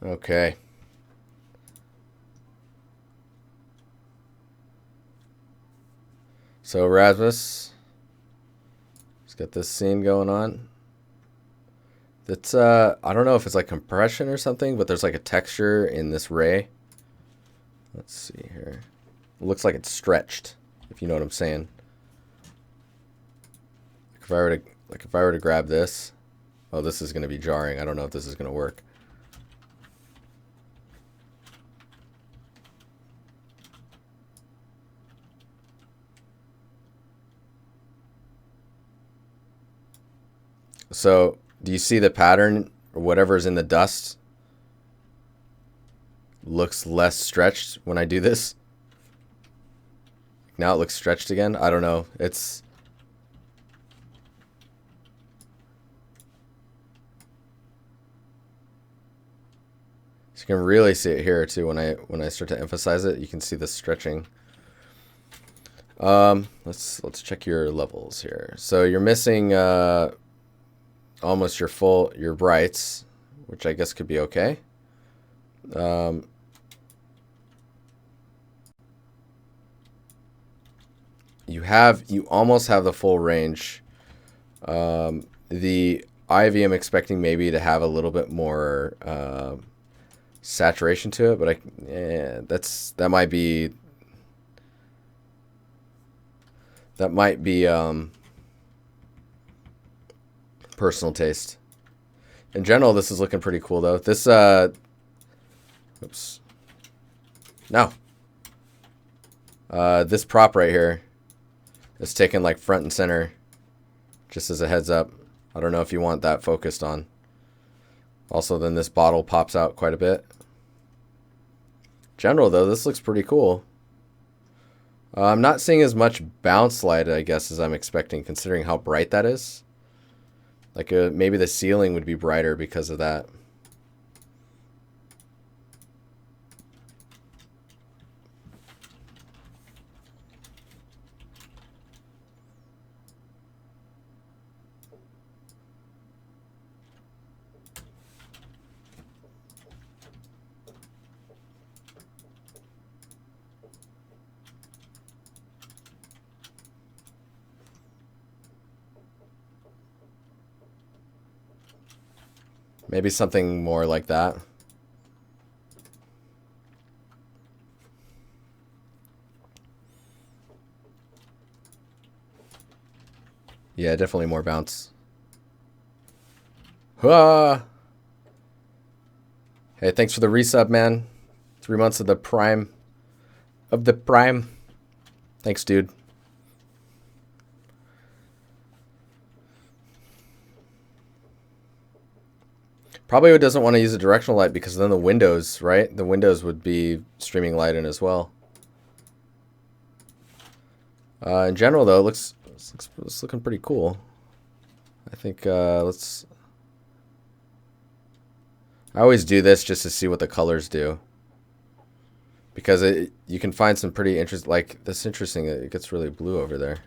Okay. So Rasmus, let's get this scene going on. That's I don't know if it's like compression or something, but there's like a texture in this ray. Let's see here. It looks like it's stretched, if you know what I'm saying. If I were to grab this, oh, this is going to be jarring. I don't know if this is going to work. So, do you see the pattern or whatever's in the dust looks less stretched when I do this? Now it looks stretched again. I don't know. It's so you can really see it here too when I start to emphasize it. You can see the stretching. Let's check your levels here. So you're missing almost your brights, which I guess could be okay. You almost have the full range. The Ivy I'm expecting maybe to have a little bit more saturation to it, but that might be personal taste. In general, this is looking pretty cool though. This oops. No. This prop right here is taken like front and center, just as a heads up. I don't know if you want that focused on. Also, then this bottle pops out quite a bit. General though, this looks pretty cool. I'm not seeing as much bounce light, I guess, as I'm expecting, considering how bright that is. Like maybe the ceiling would be brighter because of that. Maybe something more like that. Yeah, definitely more bounce. Ah! Hey, thanks for the resub, man. 3 months of the prime. Thanks, dude. Probably doesn't want to use a directional light because then the windows, right? The windows would be streaming light in as well. In general, though, it's looking pretty cool. I think I always do this just to see what the colors do, because you can find some pretty interesting. Like this, interesting. It gets really blue over there.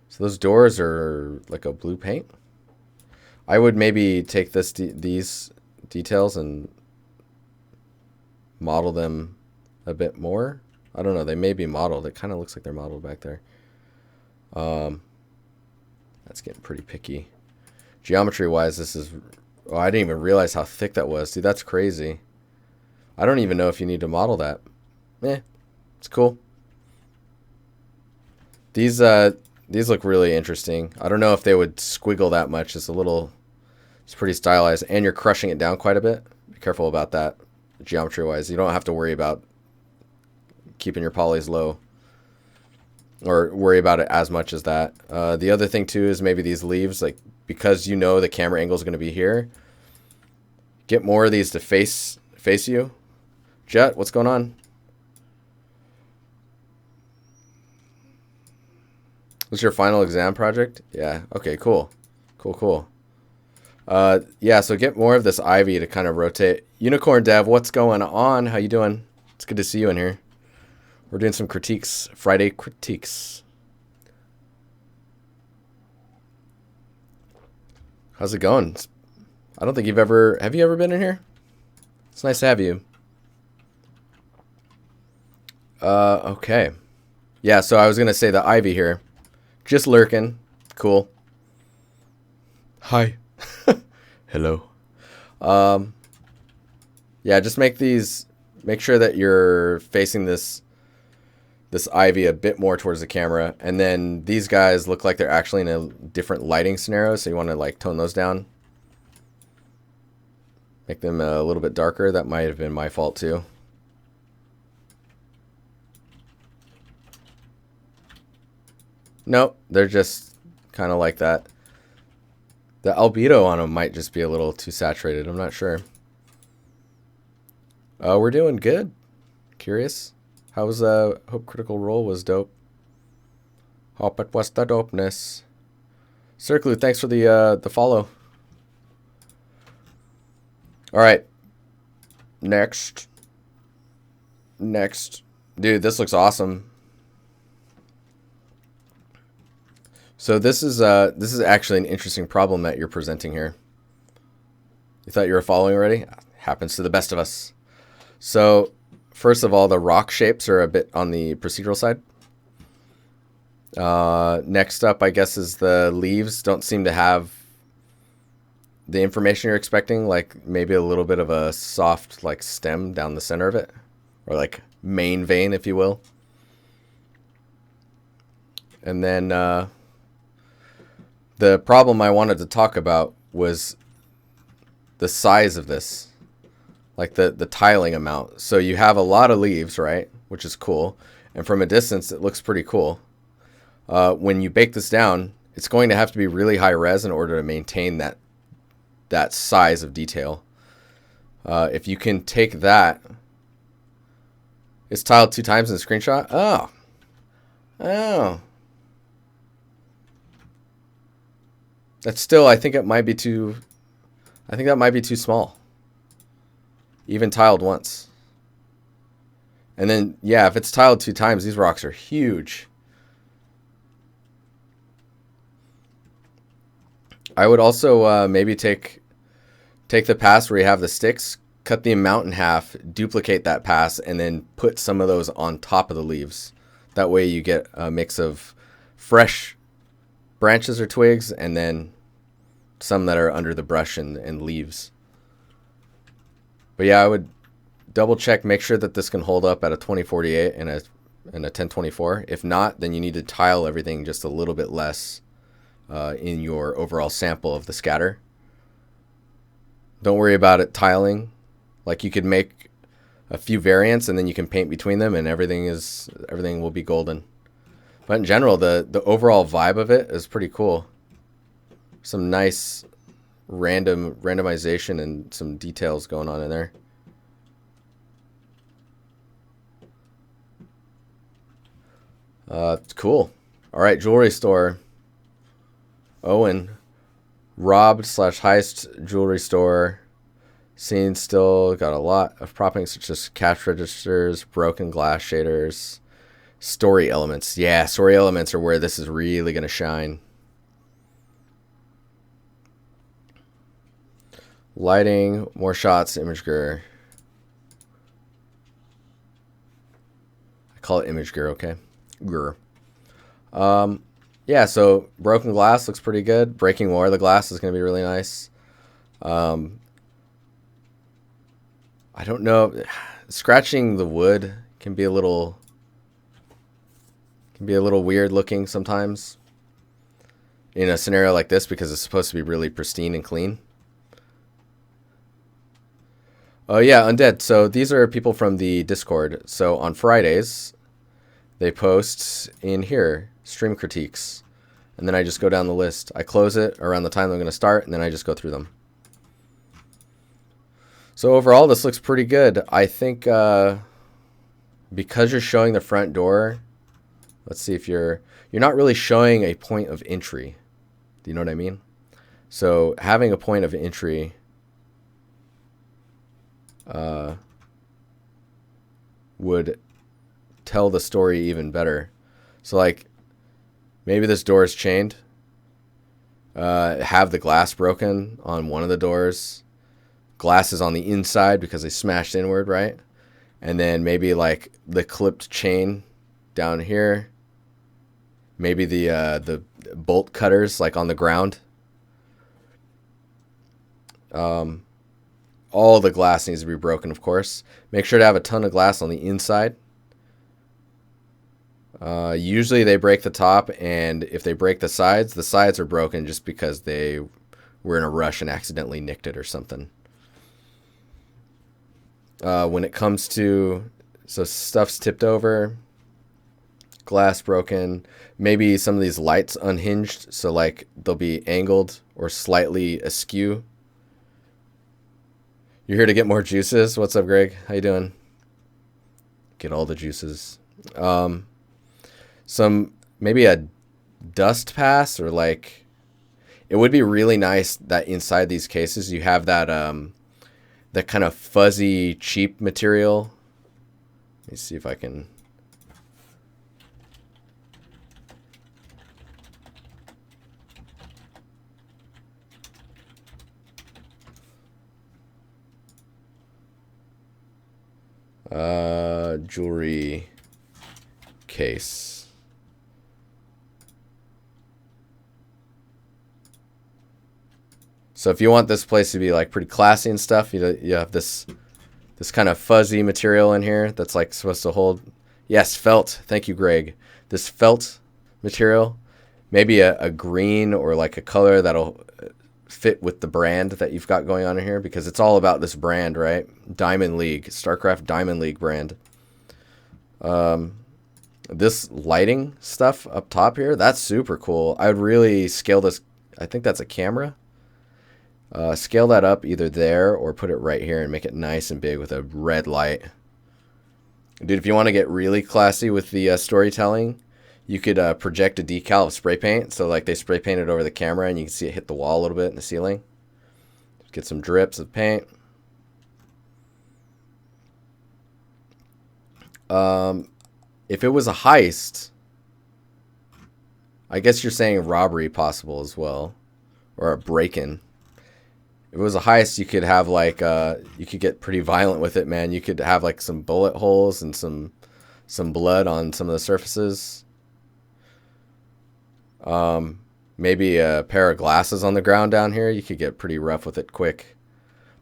So those doors are like a blue paint. I would maybe take these details and model them a bit more. I don't know. They may be modeled. It kind of looks like they're modeled back there. That's getting pretty picky. Geometry-wise, this is... Oh, I didn't even realize how thick that was. Dude, that's crazy. I don't even know if you need to model that. It's cool. These look really interesting. I don't know if they would squiggle that much. It's pretty stylized, and you're crushing it down quite a bit. Be careful about that, geometry-wise. You don't have to worry about keeping your polys low, or worry about it as much as that. The other thing too is maybe these leaves, like because you know the camera angle is going to be here, get more of these to face you. Jet, what's going on? What's your final exam project? Yeah. Okay. Cool. Yeah, so get more of this ivy to kind of rotate. Unicorn Dev, what's going on? How you doing? It's good to see you in here. We're doing some critiques, Friday critiques. How's it going? I don't think have you ever been in here? It's nice to have you. Okay. Yeah, so I was going to say the ivy here. Just lurking. Cool. Hi. Hello. Yeah, just make sure that you're facing this ivy a bit more towards the camera. And then these guys look like they're actually in a different lighting scenario, so you want to like tone those down. Make them a little bit darker. That might have been my fault too. Nope, they're just kind of like that. The albedo on them might just be a little too saturated. I'm not sure. We're doing good. Curious. How was Hope Critical Role was dope. Hope it was the dopeness. Circlu, thanks for the follow. All right. Next. Dude, this looks awesome. So this is actually an interesting problem that you're presenting here. You thought you were following already? Happens to the best of us. So first of all, the rock shapes are a bit on the procedural side. Next up, I guess, is the leaves don't seem to have the information you're expecting, like maybe a little bit of a soft like stem down the center of it, or like main vein, if you will. And then the problem I wanted to talk about was the size of this, like the tiling amount. So you have a lot of leaves, right? Which is cool. And from a distance, it looks pretty cool. When you bake this down, it's going to have to be really high res in order to maintain that size of detail. If you can take that, it's tiled 2 times in the screenshot. Oh. That's still, I think that might be too small. Even tiled once. And then, yeah, if it's tiled 2 times, these rocks are huge. I would also maybe take the pass where you have the sticks, cut the amount in half, duplicate that pass, and then put some of those on top of the leaves. That way you get a mix of fresh branches or twigs, and then some that are under the brush and leaves. But yeah, I would double check, make sure that this can hold up at a 2048 and a 1024. If not, then you need to tile everything just a little bit less in your overall sample of the scatter. Don't worry about it tiling. Like, you could make a few variants and then you can paint between them, and everything will be golden. But in general, the overall vibe of it is pretty cool. Some nice randomization and some details going on in there. Cool. All right, jewelry store. Owen. Robbed / heist jewelry store. Scene still got a lot of propping such as cash registers, broken glass shaders, story elements. Yeah, story elements are where this is really going to shine. Lighting, more shots, image gear. I call it image gear, okay? Gear. Yeah, so broken glass looks pretty good. Breaking more of the glass is going to be really nice. I don't know. Scratching the wood can be a little weird looking sometimes in a scenario like this, because it's supposed to be really pristine and clean. Oh yeah, Undead. So these are people from the Discord. So on Fridays, they post in here stream critiques, and then I just go down the list. I close it around the time I'm going to start, and then I just go through them. So overall, this looks pretty good. I think because you're showing the front door, let's see if you're not really showing a point of entry. Do you know what I mean? So having a point of entry would tell the story even better. So like, maybe this door is chained, have the glass broken on one of the doors. Glass is on the inside because they smashed inward, right? And then maybe like the clipped chain down here. Maybe the bolt cutters like on the ground. All the glass needs to be broken, of course. Make sure to have a ton of glass on the inside. Usually they break the top, and if they break the sides are broken just because they were in a rush and accidentally nicked it or something. When it comes to, so stuff's tipped over, glass broken, maybe some of these lights unhinged, so like they'll be angled or slightly askew. You're here to get more juices? What's up, Greg? How you doing? Get all the juices. Some, maybe a dust pass, or like, it would be really nice that inside these cases you have that that kind of fuzzy, cheap material. Let me see if I can. Jewelry case. So if you want this place to be like pretty classy and stuff, you have this kind of fuzzy material in here that's like supposed to hold. Yes, felt. Thank you, Greg. This felt material, maybe a green or like a color that'll fit with the brand that you've got going on in here, because it's all about this brand, right? Diamond League, StarCraft Diamond League brand. This lighting stuff up top here, that's super cool. I would really scale this. I think that's a camera. Scale that up either there or put it right here and make it nice and big with a red light. Dude, if you want to get really classy with the storytelling, you could project a decal of spray paint. So like they spray paint it over the camera and you can see it hit the wall a little bit in the ceiling. Get some drips of paint. If it was a heist, I guess you're saying robbery possible as well, or a break-in. If it was a heist, you could have like you could get pretty violent with it, man. You could have like some bullet holes and some blood on some of the surfaces. Maybe a pair of glasses on the ground down here. You could get pretty rough with it quick.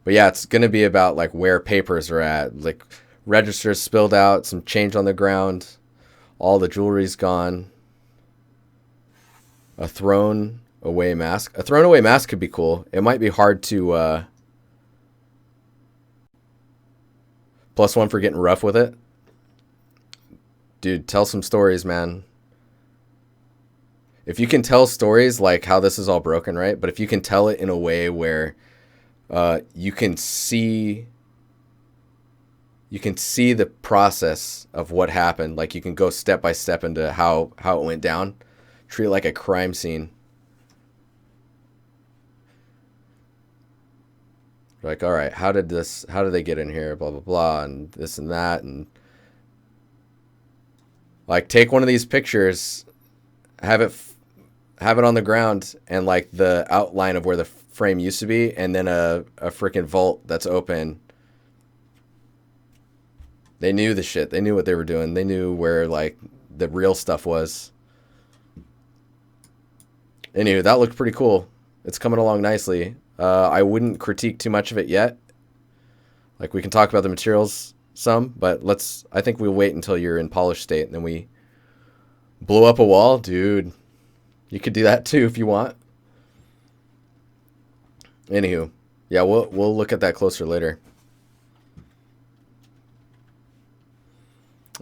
But yeah, it's gonna be about like where papers are at, like registers spilled out, some change on the ground, all the jewelry's gone. A thrown away mask. A thrown away mask could be cool. It might be hard to +1 for getting rough with it. Dude, tell some stories, man. If you can tell stories like how this is all broken, right? But if you can tell it in a way where you can see the process of what happened, like you can go step by step into how it went down. Treat it like a crime scene. Like, all right, how did they get in here? Blah, blah, blah, and this and that. And like, take one of these pictures, have it on the ground, and like the outline of where the frame used to be, and then a freaking vault that's open. They knew the shit. They knew what they were doing. They knew where like the real stuff was. Anyway, that looked pretty cool. It's coming along nicely. I wouldn't critique too much of it yet. Like, we can talk about the materials some, but I think we'll wait until you're in polished state, and then we blow up a wall. Dude, you could do that too if you want. Anywho, yeah, we'll look at that closer later.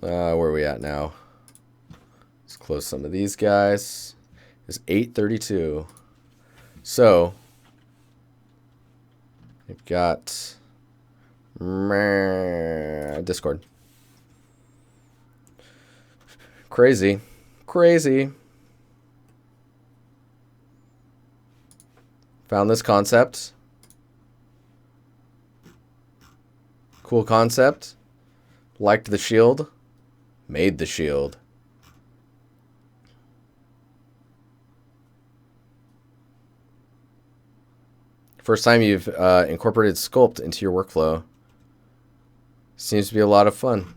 Where are we at now? Let's close some of these guys. It's 8:32. So we've got Discord. Crazy. Found this concept. Cool concept. Liked the shield. Made the shield. First time you've incorporated Sculpt into your workflow. Seems to be a lot of fun.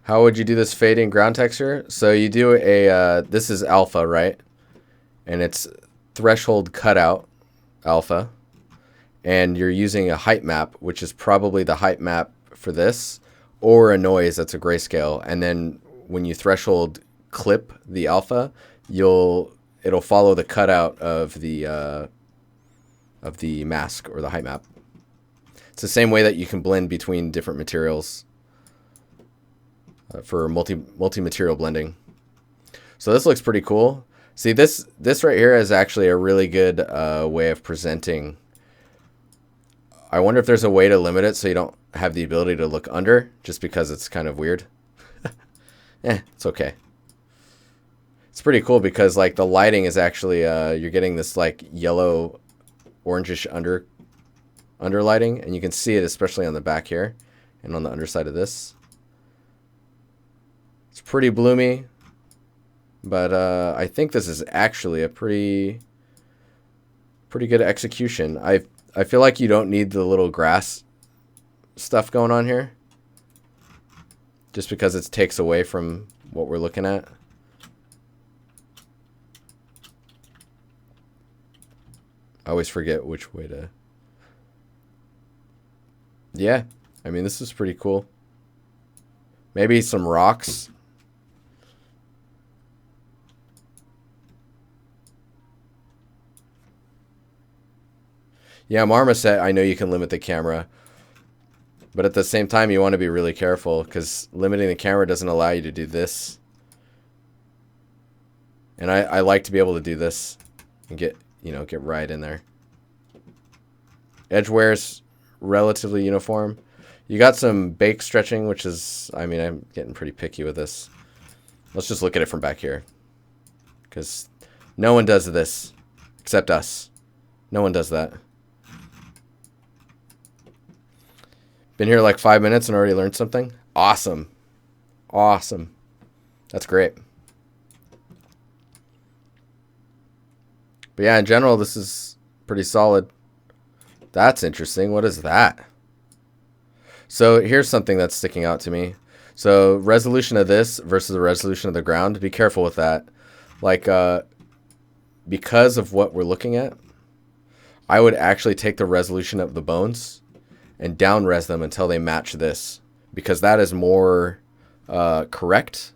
How would you do this fading ground texture? So you do a, this is alpha, right? And it's threshold cutout alpha. And you're using a height map, which is probably the height map for this, or a noise that's a grayscale. And then when you threshold clip the alpha, it'll follow the cutout of the mask or the height map. It's the same way that you can blend between different materials for multi-material blending. So this looks pretty cool. See, this right here is actually a really good way of presenting. I wonder if there's a way to limit it so you don't have the ability to look under, just because it's kind of weird. It's okay. It's pretty cool because like the lighting is actually you're getting this like yellow orangish under lighting, and you can see it especially on the back here and on the underside of this. It's pretty bloomy, but I think this is actually a pretty good execution. I feel like you don't need the little grass stuff going on here, just because it takes away from what we're looking at. I always forget which way to... Yeah, I mean, this is pretty cool. Maybe some rocks. Yeah, Marmoset, I know you can limit the camera, but at the same time, you want to be really careful because limiting the camera doesn't allow you to do this. And I like to be able to do this and get right in there. Edge wear's relatively uniform. You got some bake stretching, which is, I mean, I'm getting pretty picky with this. Let's just look at it from back here, because no one does this except us. No one does that. Been here like 5 minutes and already learned something. Awesome. Awesome. That's great. But yeah, in general, this is pretty solid. That's interesting. What is that? So here's something that's sticking out to me. So resolution of this versus the resolution of the ground. Be careful with that. Like, because of what we're looking at, I would actually take the resolution of the bones and down res them until they match this, because that is more correct.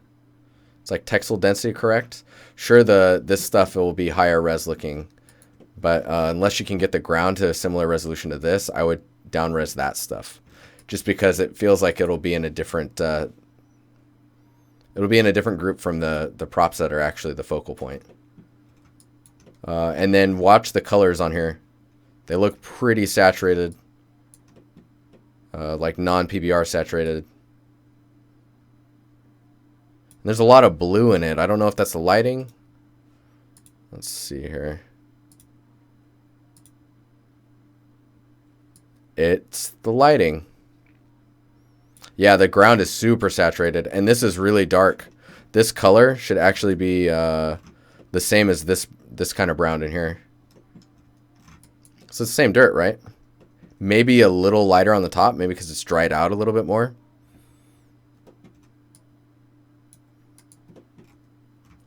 It's like texel density correct. Sure, this stuff will be higher res looking, but unless you can get the ground to a similar resolution to this, I would down res that stuff, just because it feels like it'll be in a different group from the props that are actually the focal point. And then watch the colors on here. They look pretty saturated. Like non-PBR saturated. And there's a lot of blue in it. I don't know if that's the lighting. Let's see here. It's the lighting. Yeah, the ground is super saturated, and this is really dark. This color should actually be the same as this kind of brown in here. So it's the same dirt, right? Maybe a little lighter on the top, maybe because it's dried out a little bit more.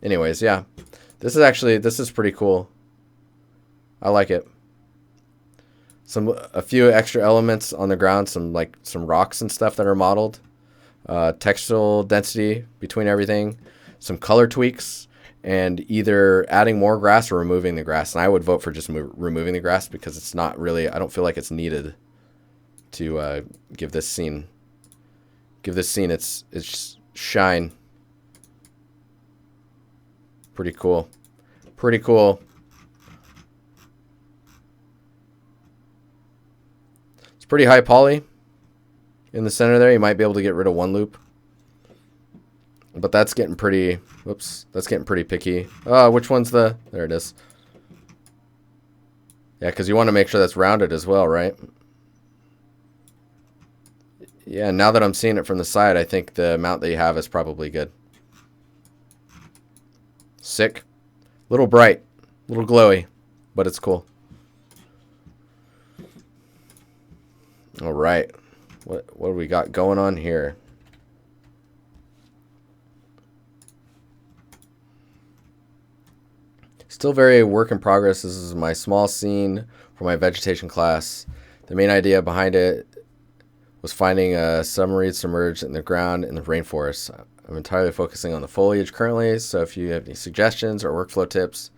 Anyways, yeah. This is pretty cool. I like it. A few extra elements on the ground, some rocks and stuff that are modeled. Textile density between everything. Some color tweaks, and either adding more grass or removing the grass. And I would vote for just removing the grass, because it's not really, I don't feel like it's needed to give this scene its shine. Pretty cool. Pretty cool. It's pretty high poly in the center there. You might be able to get rid of one loop. But that's getting pretty, whoops, that's getting pretty picky. Which one's there it is. Yeah, because you want to make sure that's rounded as well, right? Yeah, now that I'm seeing it from the side, I think the amount that you have is probably good. Sick. Little bright. Little glowy. But it's cool. All right. What do we got going on here? Still very work in progress. This is my small scene for my vegetation class. The main idea behind it was finding a submarine submerged in the ground in the rainforest. I'm entirely focusing on the foliage currently, so if you have any suggestions or workflow tips,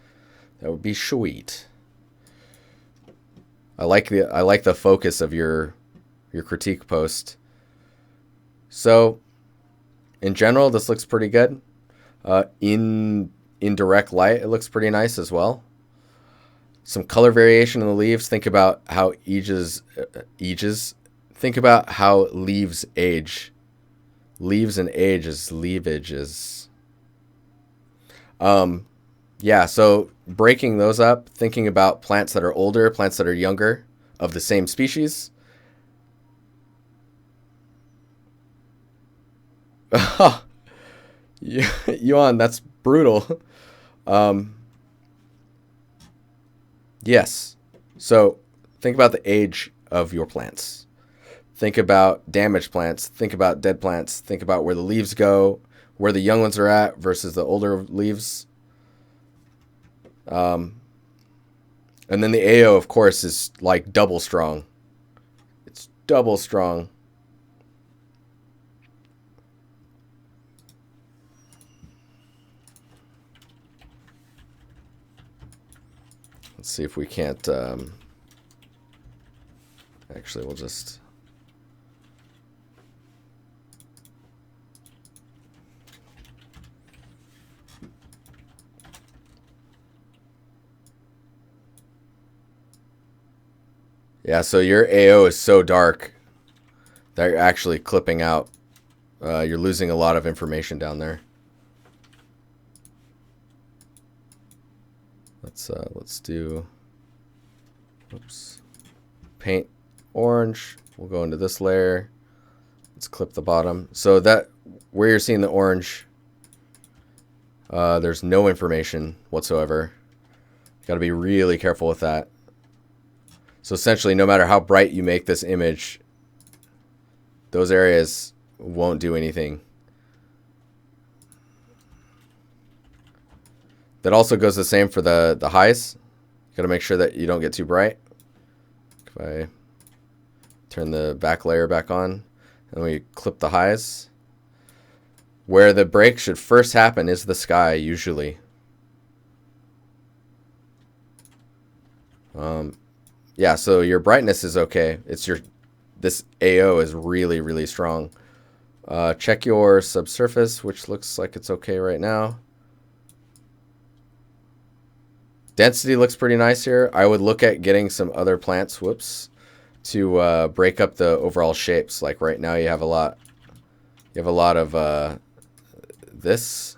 that would be sweet. I like the focus of your critique post. So, in general, this looks pretty good. In direct light, it looks pretty nice as well. Some color variation in the leaves. Think about how think about how leaves age. Leaves and age is leavages. Yeah, so breaking those up, thinking about plants that are older, plants that are younger, of the same species. Yuan, that's brutal. Yes. So think about the age of your plants. Think about damaged plants. Think about dead plants. Think about where the leaves go, where the young ones are at versus the older leaves. And then the AO, of course, is like double strong. It's double strong. Let's see if we can't... actually, we'll just... Yeah, so your AO is so dark that you're actually clipping out. You're losing a lot of information down there. Let's do, oops, paint orange. We'll go into this layer. Let's clip the bottom. So that where you're seeing the orange, there's no information whatsoever. Got to be really careful with that. So essentially, no matter how bright you make this image, those areas won't do anything. That also goes the same for the highs. Got to make sure that you don't get too bright. If I turn the back layer back on, and we clip the highs. Where the break should first happen is the sky, usually. Yeah, so your brightness is okay. It's this AO is really, really strong. Check your subsurface, which looks like it's okay right now. Density looks pretty nice here. I would look at getting some other plants, to break up the overall shapes. Like right now you have a lot of this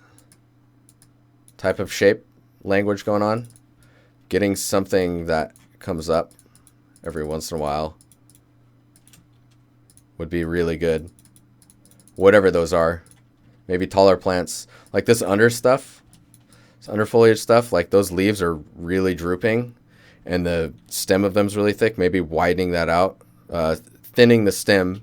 type of shape language going on. Getting something that comes up every once in a while would be really good. Whatever those are. Maybe taller plants. Like this under stuff, this under foliage stuff, like those leaves are really drooping and the stem of them is really thick. Maybe widening that out, thinning the stem,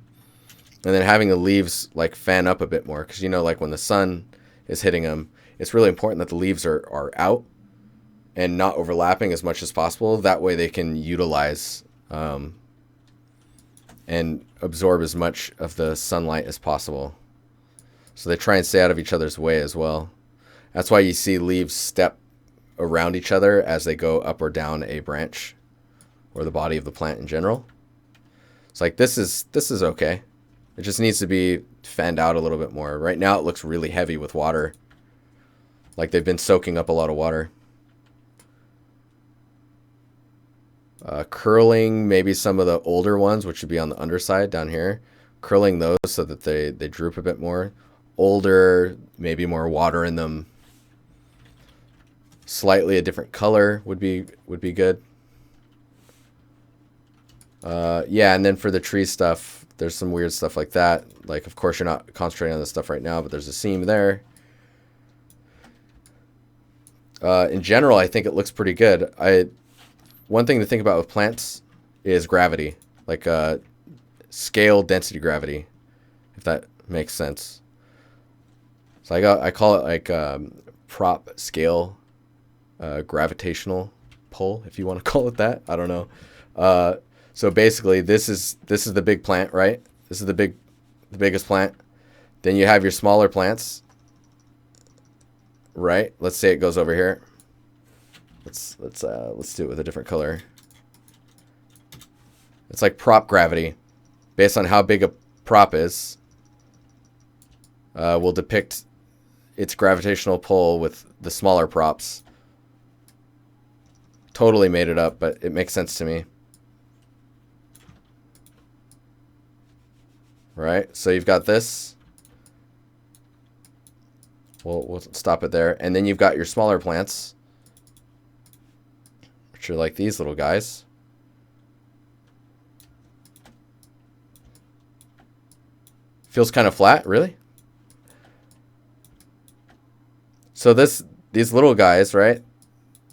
and then having the leaves like fan up a bit more. Because, you know, like when the sun is hitting them, it's really important that the leaves are out and not overlapping as much as possible. That way they can utilize and absorb as much of the sunlight as possible. So they try and stay out of each other's way as well. That's why you see leaves step around each other as they go up or down a branch or the body of the plant in general. It's like this is okay. It just needs to be fanned out a little bit more. Right now it looks really heavy with water. Like they've been soaking up a lot of water. Curling maybe some of the older ones, which would be on the underside down here. Curling those so that they droop a bit more. Older, maybe more water in them. Slightly a different color would be good. Yeah, and then for the tree stuff, there's some weird stuff like that. Like, of course, you're not concentrating on this stuff right now, but there's a seam there. In general, I think it looks pretty good. One thing to think about with plants is gravity, like scale density gravity, if that makes sense. So I call it like prop scale gravitational pull, if you want to call it that. I don't know. So basically, this is the big plant, right? This is the biggest plant. Then you have your smaller plants, right? Let's say it goes over here. Let's do it with a different color. It's like prop gravity, based on how big a prop is. Will depict its gravitational pull with the smaller props. Totally made it up, but it makes sense to me. Right? So you've got this. We'll stop it there. And then you've got your smaller plants, which are like these little guys. Feels kind of flat, really? So these little guys, right?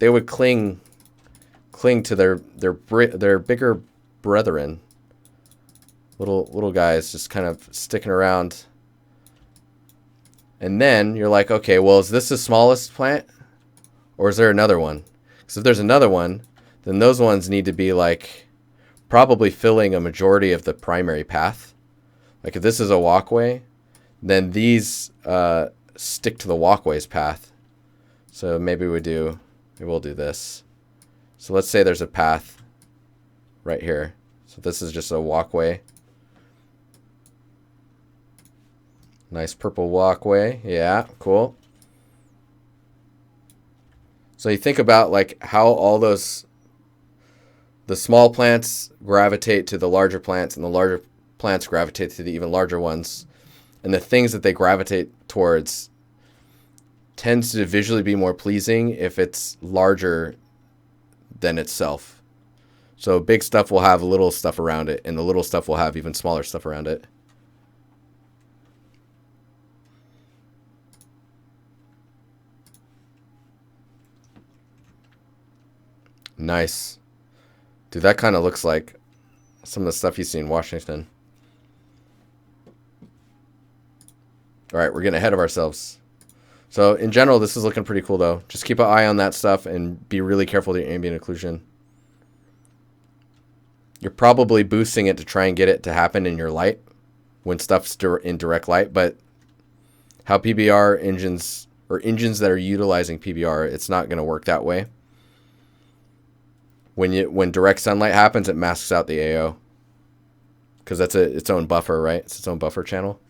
They would cling to their bigger brethren. Little guys just kind of sticking around. And then you're like, okay, well, is this the smallest plant? Or is there another one? Because if there's another one, then those ones need to be like probably filling a majority of the primary path. Like if this is a walkway, then these stick to the walkway's path. So maybe we'll do this. So let's say there's a path right here. So this is just a walkway. Nice purple walkway. Yeah, cool. So you think about like how all the small plants gravitate to the larger plants, and the larger plants gravitate to the even larger ones. And the things that they gravitate towards tends to visually be more pleasing if it's larger than itself. So big stuff will have little stuff around it, and the little stuff will have even smaller stuff around it. Nice. Dude, that kind of looks like some of the stuff you see in Washington. All right, we're getting ahead of ourselves. So in general, this is looking pretty cool, though. Just keep an eye on that stuff and be really careful with your ambient occlusion. You're probably boosting it to try and get it to happen in your light when stuff's in direct light, but how PBR engines, or engines that are utilizing PBR, it's not going to work that way. When direct sunlight happens, it masks out the AO because that's its own buffer, right? It's its own buffer channel.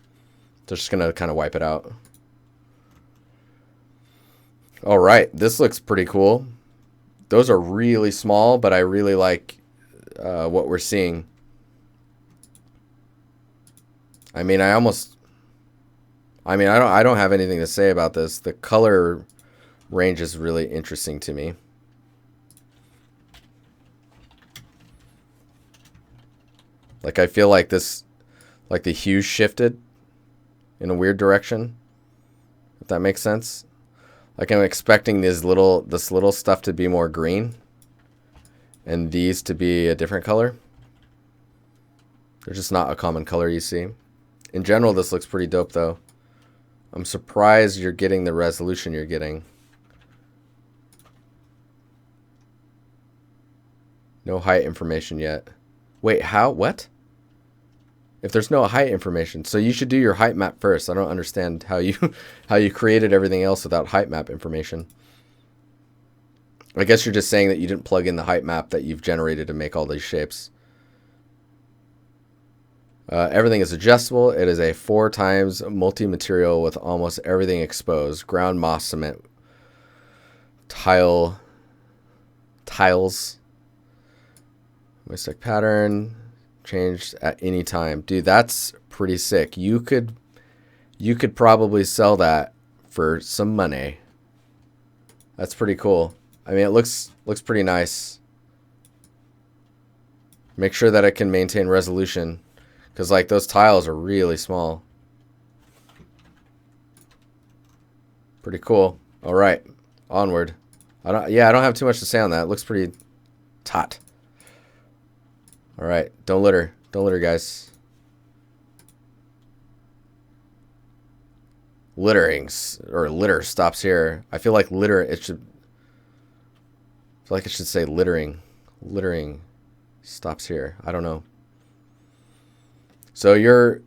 So it's just going to kind of wipe it out. All right, this looks pretty cool. Those are really small, but I really like what we're seeing. I mean, I don't have anything to say about this. The color range is really interesting to me. Like, I feel like like the hues shifted in a weird direction, if that makes sense. Like, I'm expecting this little stuff to be more green and these to be a different color. They're just not a common color you see. In general, this looks pretty dope, though. I'm surprised you're getting the resolution you're getting. No height information yet. Wait, how? What? If there's no height information, so you should do your height map first. I don't understand how you created everything else without height map information. I guess you're just saying that you didn't plug in the height map that you've generated to make all these shapes. Everything is adjustable. It is a 4x multi-material with almost everything exposed. Ground moss cement. Tiles. Mystic pattern. Changed at any time. Dude, that's pretty sick. You could probably sell that for some money. That's pretty cool. I mean, it looks pretty nice. Make sure that it can maintain resolution, because like those tiles are really small. Pretty cool. All right, onward. I don't have too much to say on that. It looks pretty taut. All right, don't litter. Don't litter, guys. Litter stops here. I feel like it should say littering. Littering stops here. I don't know. So your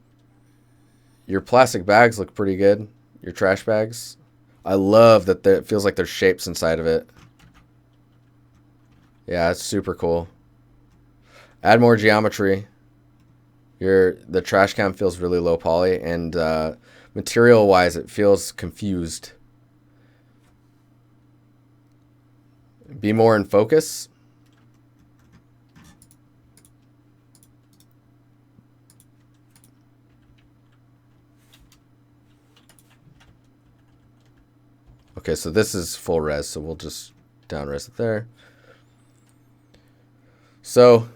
plastic bags look pretty good. Your trash bags. I love that it feels like there's shapes inside of it. Yeah, it's super cool. Add more geometry. The trash can feels really low poly, and material wise it feels confused. Be more in focus. Okay, so this is full res, so we'll just down res it there. So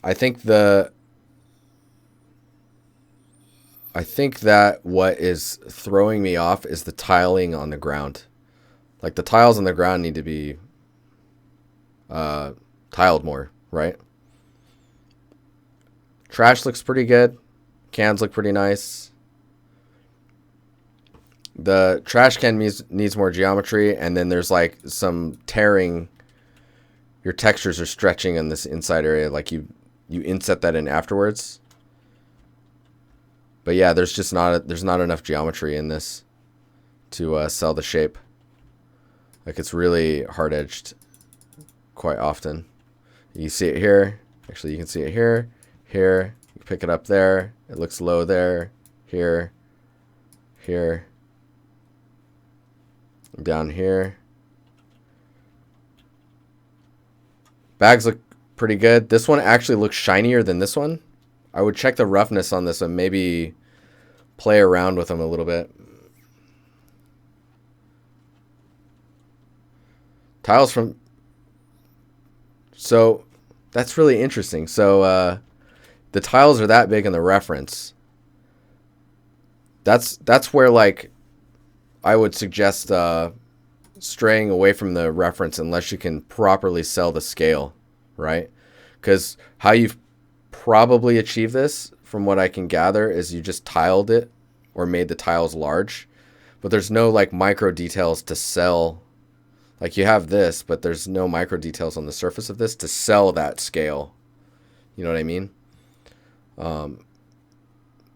I think that what is throwing me off is the tiling on the ground. Like the tiles on the ground need to be tiled more, right? Trash looks pretty good. Cans look pretty nice. The trash can needs more geometry, and then there's like some tearing. Your textures are stretching in this inside area, like you inset that in afterwards. But yeah, there's not enough geometry in this to sell the shape. Like it's really hard edged quite often. You see it here. Actually, you can see it here. Here, you pick it up there. It looks low there. Here, here, down here. Bags look pretty good. This one actually looks shinier than this one. I would check the roughness on this and maybe play around with them a little bit. Tiles from... So, that's really interesting. So, the tiles are that big in the reference. That's where, like, I would suggest straying away from the reference unless you can properly sell the scale, right? Because how you've probably achieved this, from what I can gather, is you just tiled it or made the tiles large, but there's no like micro details to sell. Like you have this, but there's no micro details on the surface of this to sell that scale. You know what I mean?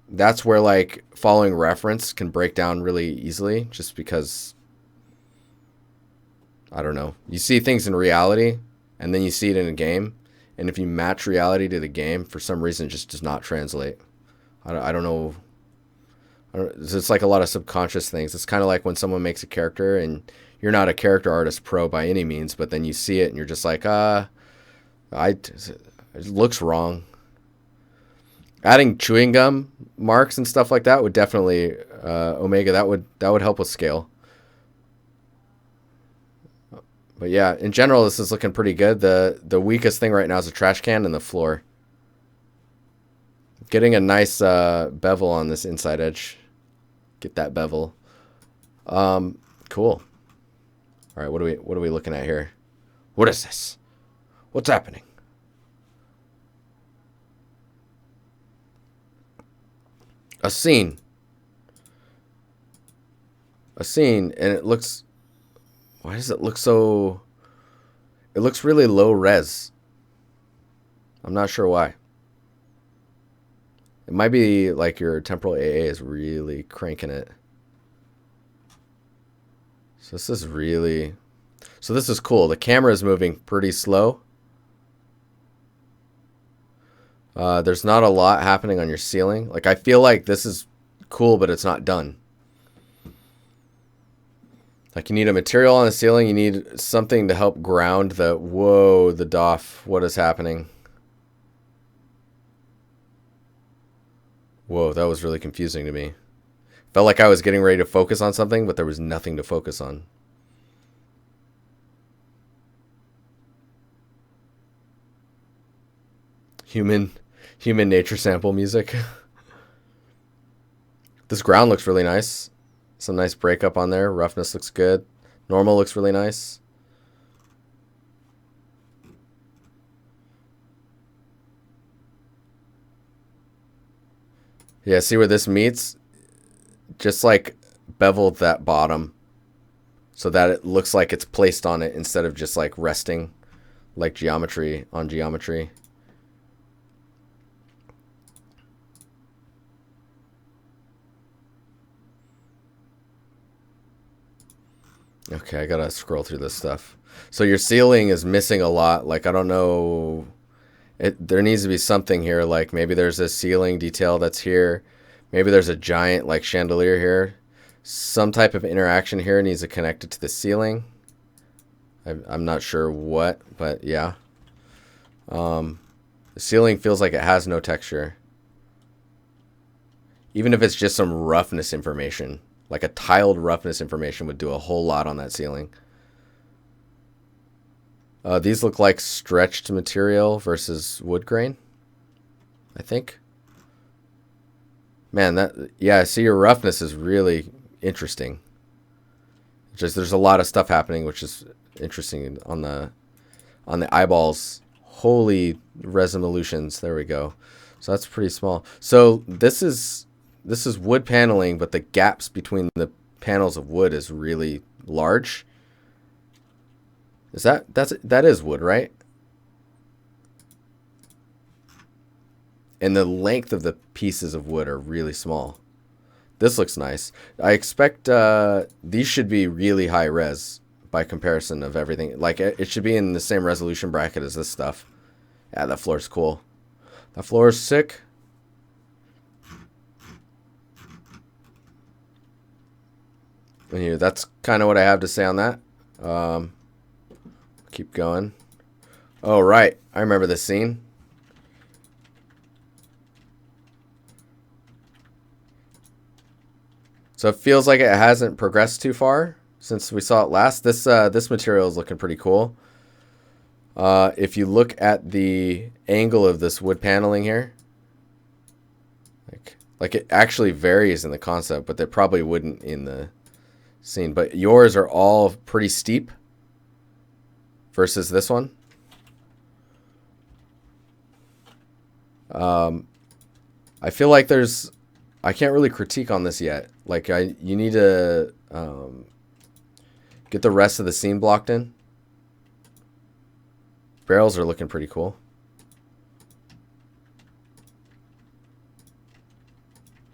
That's where like following reference can break down really easily, just because, I don't know, you see things in reality and then you see it in a game, and if you match reality to the game, for some reason it just does not translate. I don't know. It's like a lot of subconscious things. It's kind of like when someone makes a character and you're not a character artist pro by any means, but then you see it and you're just like, it looks wrong. Adding chewing gum marks and stuff like that would definitely, Omega, that would help with scale. But yeah, in general, this is looking pretty good. The weakest thing right now is the trash can and the floor. Getting a nice bevel on this inside edge. Get that bevel. Cool. All right, what are we looking at here? What is this? What's happening? A scene, and it looks... Why does it look so... It looks really low res. I'm not sure why. It might be like your temporal AA is really cranking it. So this is really... So this is cool. The camera is moving pretty slow. There's not a lot happening on your ceiling. Like, I feel like this is cool, but it's not done. Like, you need a material on the ceiling. You need something to help ground the... Whoa, the doff. What is happening? Whoa, that was really confusing to me. Felt like I was getting ready to focus on something, but there was nothing to focus on. human nature sample music. This ground looks really nice. Some nice breakup on there. Roughness looks good. Normal looks really nice. Yeah, see where this meets? Just like beveled that bottom so that it looks like it's placed on it instead of just like resting like geometry on geometry. Okay, I gotta scroll through this stuff. So your ceiling is missing a lot. Like, I don't know. There needs to be something here. Like, maybe there's a ceiling detail that's here. Maybe there's a giant, like, chandelier here. Some type of interaction here needs to connect it to the ceiling. I'm not sure what, but yeah. The ceiling feels like it has no texture. Even if it's just some roughness information. Like a tiled roughness information would do a whole lot on that ceiling. These look like stretched material versus wood grain, I think. Man, yeah, see, your roughness is really interesting. Just there's a lot of stuff happening, which is interesting on the eyeballs. Holy resolutions. There we go. So that's pretty small. So this is wood paneling, but the gaps between the panels of wood is really large. That is wood, right? And the length of the pieces of wood are really small. This looks nice. I expect these should be really high res by comparison of everything. Like, it should be in the same resolution bracket as this stuff. Yeah, that floor's cool. That floor is sick. Anyway, that's kind of what I have to say on that. Keep going. Oh, right. I remember this scene. So it feels like it hasn't progressed too far since we saw it last. This material is looking pretty cool. If you look at the angle of this wood paneling here, like it actually varies in the concept, but it probably wouldn't in the scene. But yours are all pretty steep versus this one. I feel like I can't really critique on this yet. Like, you need to get the rest of the scene blocked in. Barrels are looking pretty cool.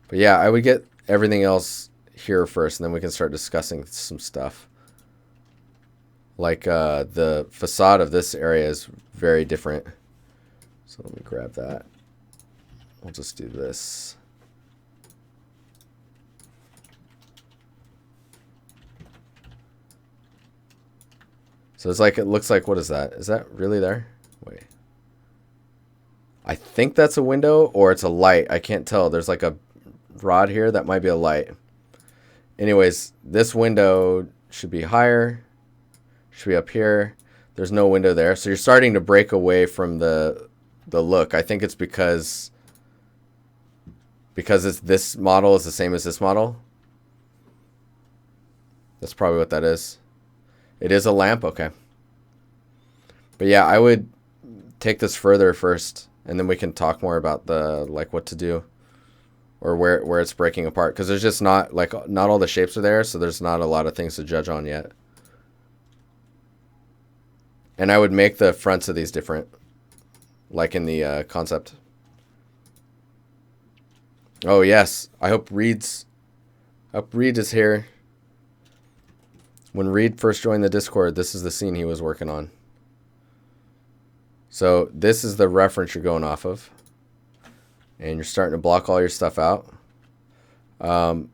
But yeah, I would get everything else here first, and then we can start discussing some stuff. Like, the facade of this area is very different. So let me grab that. We'll just do this. So it's like, it looks like, what is that? Is that really there? Wait. I think that's a window or it's a light. I can't tell. There's like a rod here. That might be a light. Anyways, this window should be higher. Should be up here. There's no window there. So you're starting to break away from the look. I think it's because this model is the same as this model. That's probably what that is. It is a lamp? Okay. But yeah, I would take this further first, and then we can talk more about like what to do or where it's breaking apart. Because there's just not all the shapes are there, so there's not a lot of things to judge on yet. And I would make the fronts of these different, like in the concept. Oh, yes. I hope Reed is here. When Reed first joined the Discord, this is the scene he was working on. So this is the reference you're going off of. And you're starting to block all your stuff out. So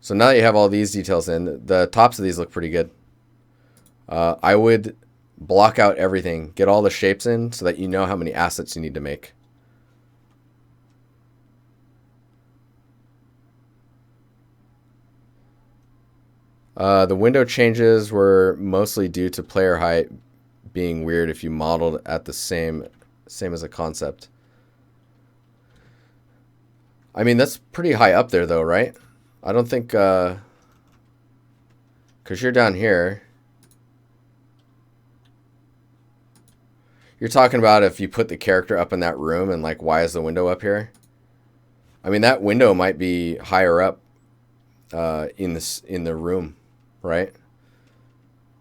now that you have all these details in, the tops of these look pretty good. I would block out everything. Get all the shapes in so that you know how many assets you need to make. The window changes were mostly due to player height being weird if you modeled at the same same as a concept. I mean, that's pretty high up there, though, right? I don't think, because you're down here. You're talking about if you put the character up in that room and, like, why is the window up here? I mean, that window might be higher up in the room, right?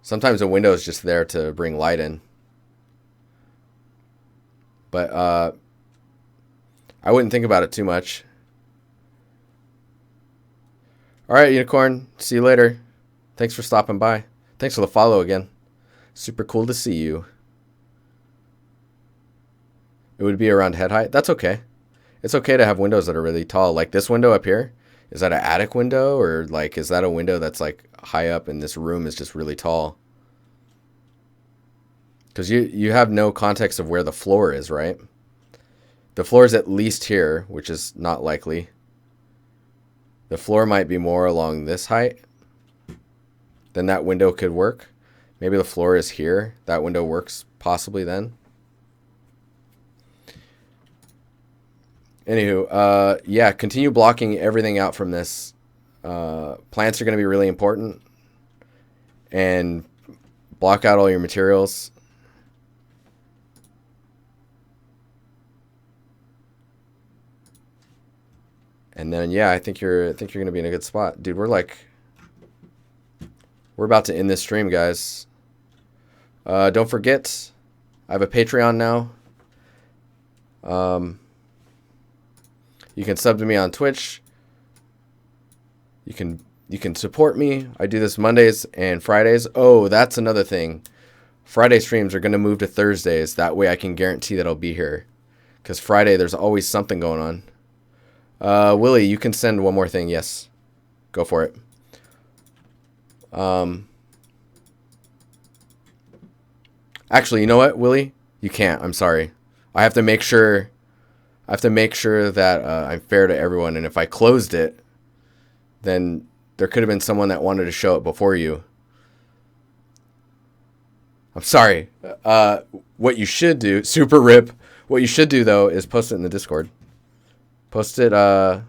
Sometimes a window is just there to bring light in. But I wouldn't think about it too much. All right, Unicorn. See you later. Thanks for stopping by. Thanks for the follow again. Super cool to see you. It would be around head height. That's okay. It's okay to have windows that are really tall. Like this window up here. Is that an attic window? Or like, is that a window that's like high up and this room is just really tall? Because you have no context of where the floor is, right? The floor is at least here, which is not likely. The floor might be more along this height. Then that window could work. Maybe the floor is here. That window works possibly then. Anywho, yeah, continue blocking everything out from this. Plants are going to be really important. And block out all your materials. And then, yeah, I think you're going to be in a good spot. Dude, we're about to end this stream, guys. Don't forget, I have a Patreon now. You can sub to me on Twitch. You can support me. I do this Mondays and Fridays. Oh, that's another thing. Friday streams are going to move to Thursdays. That way I can guarantee that I'll be here. Because Friday, there's always something going on. Willie, you can send one more thing. Yes. Go for it. Actually, you know what, Willie? You can't. I'm sorry. I have to make sure that I'm fair to everyone. And if I closed it, then there could have been someone that wanted to show it before you. I'm sorry. What you should do, Super Rip, what you should do, though, is post it in the Discord. Post it, post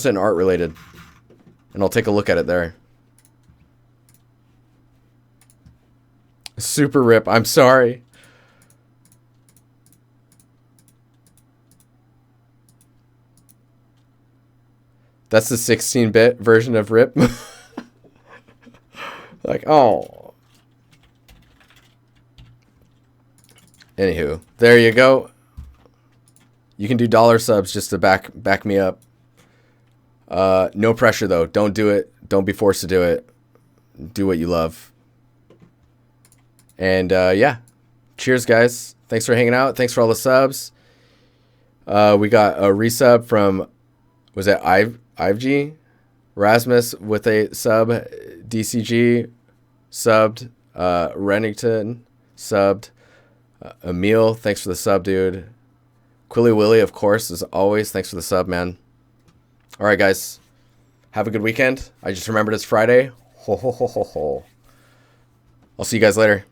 it in art related. And I'll take a look at it there. Super Rip, I'm sorry. That's the 16-bit version of Rip. Like, oh. Anywho, there you go. You can do dollar subs just to back me up. No pressure, though. Don't do it. Don't be forced to do it. Do what you love. And, yeah. Cheers, guys. Thanks for hanging out. Thanks for all the subs. We got a resub from, was that Ivg? Rasmus with a sub. DCG subbed. Rennington subbed. Emil, thanks for the sub, dude. Quilly Willy, of course, as always. Thanks for the sub, man. All right, guys. Have a good weekend. I just remembered it's Friday. Ho, ho, ho, ho, ho. I'll see you guys later.